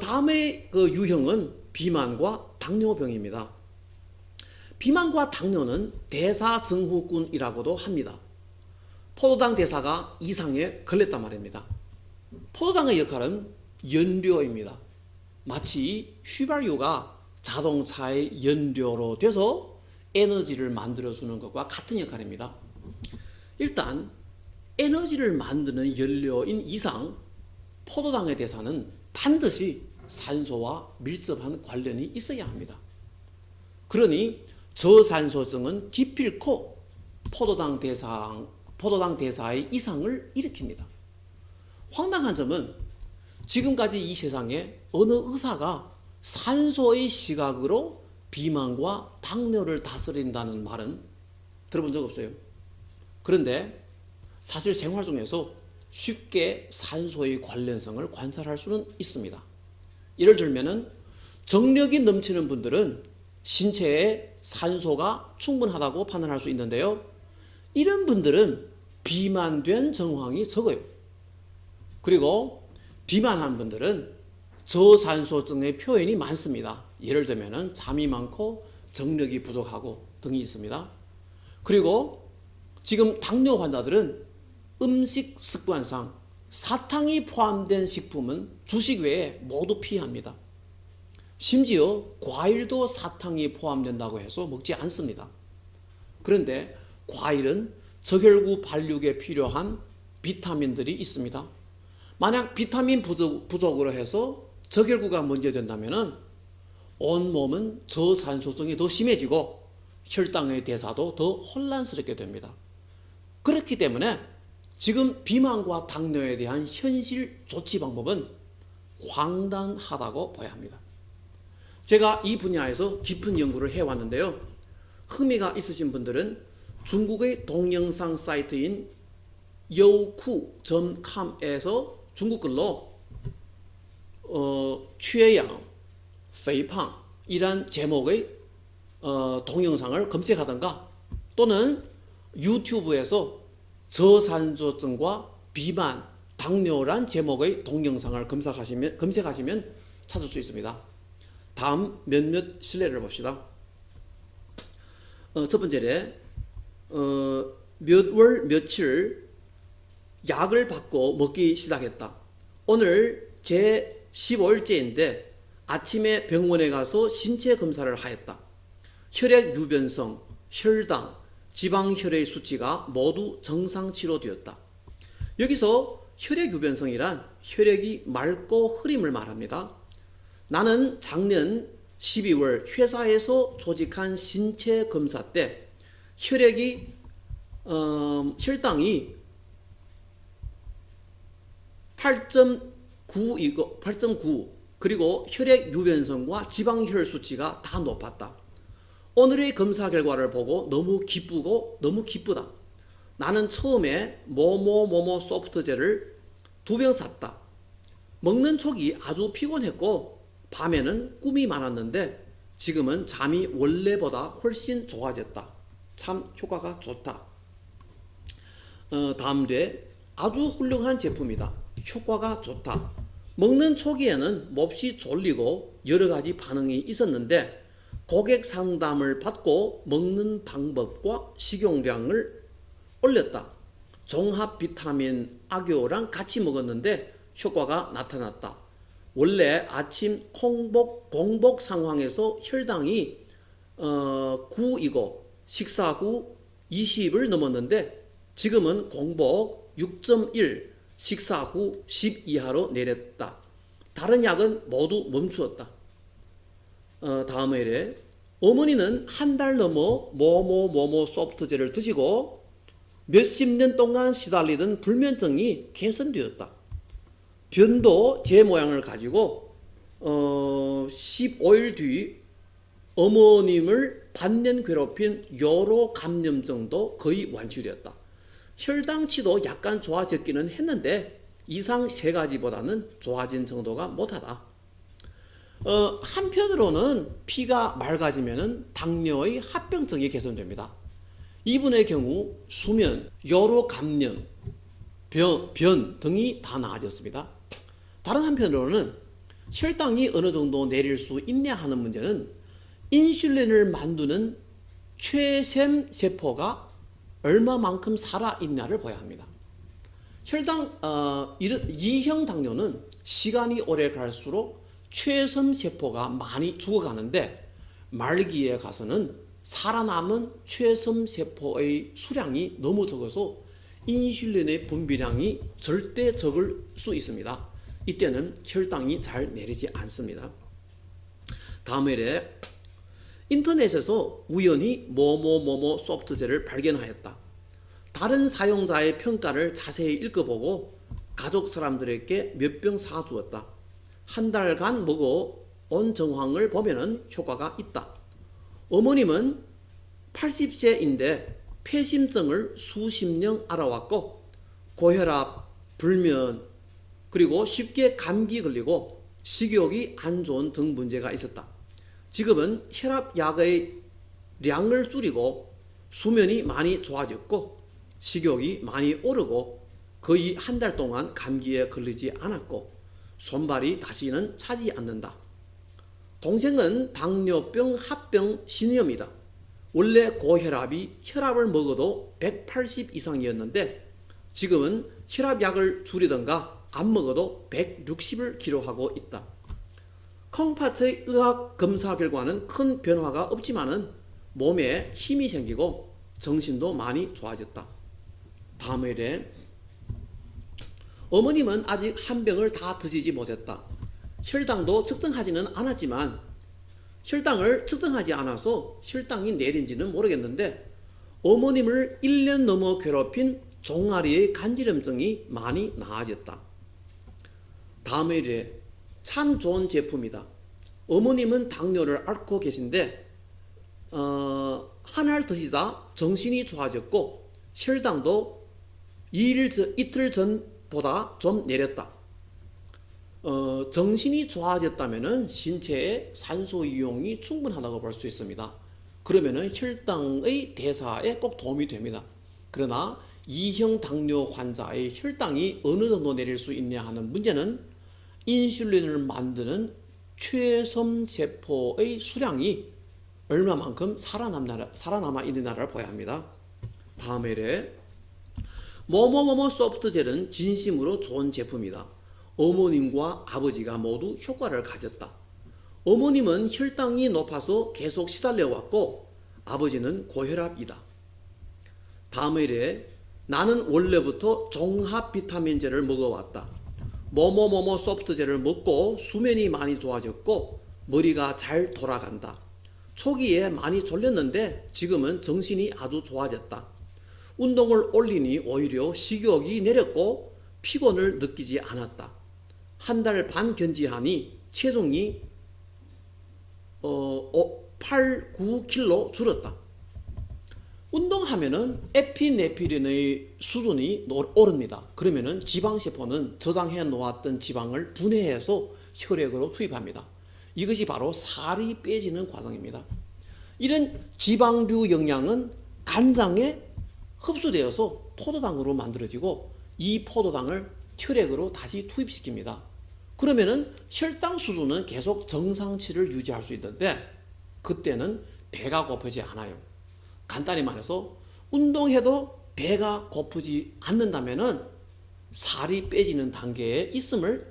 다음의 그 유형은 비만과 당뇨병입니다. 비만과 당뇨는 대사증후군이라고도 합니다. 포도당 대사가 이상에 걸렸단 말입니다. 포도당의 역할은 연료입니다. 마치 휘발유가 자동차의 연료로 돼서 에너지를 만들어주는 것과 같은 역할입니다. 일단 에너지를 만드는 연료인 이상 포도당의 대사는 반드시 산소와 밀접한 관련이 있어야 합니다. 그러니 저산소증은 기필코 포도당 대사의 이상을 일으킵니다. 황당한 점은 지금까지 이 세상에 어느 의사가 산소의 시각으로 비만과 당뇨를 다스린다는 말은 들어본 적 없어요. 그런데 사실 생활 중에서 쉽게 산소의 관련성을 관찰할 수는 있습니다. 예를 들면 정력이 넘치는 분들은 신체에 산소가 충분하다고 판단할 수 있는데요. 이런 분들은 비만된 정황이 적어요. 그리고 비만한 분들은 저산소증의 표현이 많습니다. 예를 들면 잠이 많고 정력이 부족하고 등이 있습니다. 그리고 지금 당뇨 환자들은 음식 습관상 사탕이 포함된 식품은 주식 외에 모두 피합니다. 심지어 과일도 사탕이 포함된다고 해서 먹지 않습니다. 그런데 과일은 적혈구 발육에 필요한 비타민들이 있습니다. 만약 비타민 부족으로 해서 적혈구가 문제된다면 온몸은 저산소증이 더 심해지고 혈당의 대사도 더 혼란스럽게 됩니다. 그렇기 때문에 지금 비만과 당뇨에 대한 현실 조치 방법은 황당하다고 봐야 합니다. 제가 이 분야에서 깊은 연구를 해왔는데요. 흥미가 있으신 분들은 중국의 동영상 사이트인 youku.com에서 중국 글로 취해양,肥胖 이란 제목의 동영상을 검색하던가 또는 유튜브에서 저산소증과 비만, 당뇨란 제목의 동영상을 검색하시면 찾을 수 있습니다. 다음 몇몇 실례를 봅시다. 첫 번째로 몇 월 며칠 약을 받고 먹기 시작했다. 오늘 제 15일째인데 아침에 병원에 가서 신체 검사를 하였다. 혈액 유변성, 혈당, 지방혈의 수치가 모두 정상치로되었다. 여기서 혈액 유변성이란 혈액이 맑고 흐림을 말합니다. 나는 작년 12월 회사에서 조직한 신체 검사 때 혈당이 8.9 그리고 혈액 유변성과 지방혈 수치가 다 높았다. 오늘의 검사 결과를 보고 너무 기쁘다. 나는 처음에 뭐뭐 소프트젤을 2병 샀다. 먹는 촉이 아주 피곤했고 밤에는 꿈이 많았는데 지금은 잠이 원래보다 훨씬 좋아졌다. 참 효과가 좋다. 다음 뒤에 아주 훌륭한 제품이다. 효과가 좋다. 먹는 초기에는 몹시 졸리고 여러 가지 반응이 있었는데 고객 상담을 받고 먹는 방법과 식용량을 올렸다. 종합 비타민 악효랑 같이 먹었는데 효과가 나타났다. 원래 아침 공복 상황에서 혈당이 9이고 식사 후 20을 넘었는데 지금은 공복 6.1, 식사 후 10 이하로 내렸다. 다른 약은 모두 멈추었다. 다음에 이래 어머니는 한 달 넘어 뭐뭐 소프트젤을 드시고 몇십 년 동안 시달리던 불면증이 개선되었다. 변도 제 모양을 가지고 15일 뒤 어머님을 반년 괴롭힌 요로 감염증도 거의 완치되었다. 혈당치도 약간 좋아졌기는 했는데 이상 3가지보다는 좋아진 정도가 못하다. 한편으로는 피가 맑아지면 당뇨의 합병증이 개선됩니다. 이분의 경우 수면, 요로 감염, 변 등이 다 나아졌습니다. 다른 한편으로는 혈당이 어느 정도 내릴 수 있냐 하는 문제는 인슐린을 만드는 최샘 세포가 얼마만큼 살아있냐를 봐야 합니다. 이형 당뇨는 시간이 오래 갈수록 최섬 세포가 많이 죽어가는데 말기에 가서는 살아남은 최섬 세포의 수량이 너무 적어서 인슐린의 분비량이 절대 적을 수 있습니다. 이때는 혈당이 잘 내리지 않습니다. 다음에 인터넷에서 우연히 뭐뭐뭐뭐 소프트젤을 발견하였다. 다른 사용자의 평가를 자세히 읽어보고 가족 사람들에게 몇 병 사주었다. 한 달간 먹어 온 정황을 보면 효과가 있다. 어머님은 80세인데 폐심증을 수십 년 알아왔고 고혈압, 불면, 그리고 쉽게 감기 걸리고 식욕이 안 좋은 등 문제가 있었다. 지금은 혈압약의 량을 줄이고 수면이 많이 좋아졌고 식욕이 많이 오르고 거의 한 달 동안 감기에 걸리지 않았고 손발이 다시는 차지 않는다. 동생은 당뇨병 합병 신염이다. 원래 고혈압이 혈압을 먹어도 180 이상이었는데 지금은 혈압약을 줄이던가 안 먹어도 160을 기록하고 있다. 콩팥의 의학 검사 결과는 큰 변화가 없지만은 몸에 힘이 생기고 정신도 많이 좋아졌다. 다음에 이래 어머님은 아직 한 병을 다 드시지 못했다. 혈당도 측정하지는 않았지만 혈당을 측정하지 않아서 혈당이 내린지는 모르겠는데 어머님을 1년 넘어 괴롭힌 종아리의 간지럼증이 많이 나아졌다. 다음에 이래 참 좋은 제품이다. 어머님은 당뇨를 앓고 계신데 한 알 드시다 정신이 좋아졌고 혈당도 이틀 전보다 좀 내렸다. 정신이 좋아졌다면 신체에 산소 이용이 충분하다고 볼 수 있습니다. 그러면 혈당의 대사에 꼭 도움이 됩니다. 그러나 2형 당뇨 환자의 혈당이 어느 정도 내릴 수 있냐 하는 문제는 인슐린을 만드는 최섬 세포의 수량이 얼마만큼 살아남아 있느냐를 봐야 합니다. 다음에 이래 뭐뭐뭐뭐 소프트젤은 진심으로 좋은 제품이다. 어머님과 아버지가 모두 효과를 가졌다. 어머님은 혈당이 높아서 계속 시달려왔고 아버지는 고혈압이다. 다음에 이래 나는 원래부터 종합 비타민제를 먹어왔다. 뭐뭐뭐뭐 소프트젤을 먹고 수면이 많이 좋아졌고 머리가 잘 돌아간다. 초기에 많이 졸렸는데 지금은 정신이 아주 좋아졌다. 운동을 올리니 오히려 식욕이 내렸고 피곤을 느끼지 않았다. 한 달 반 견지하니 체중이 8, 9kg 줄었다. 운동하면은 에피네프린의 수준이 오릅니다. 그러면은 지방세포는 저장해 놓았던 지방을 분해해서 혈액으로 투입합니다. 이것이 바로 살이 빼지는 과정입니다. 이런 지방류 영양은 간장에 흡수되어서 포도당으로 만들어지고 이 포도당을 혈액으로 다시 투입시킵니다. 그러면은 혈당 수준은 계속 정상치를 유지할 수 있는데 그때는 배가 고프지 않아요. 간단히 말해서 운동해도 배가 고프지 않는다면은 살이 빼지는 단계에 있음을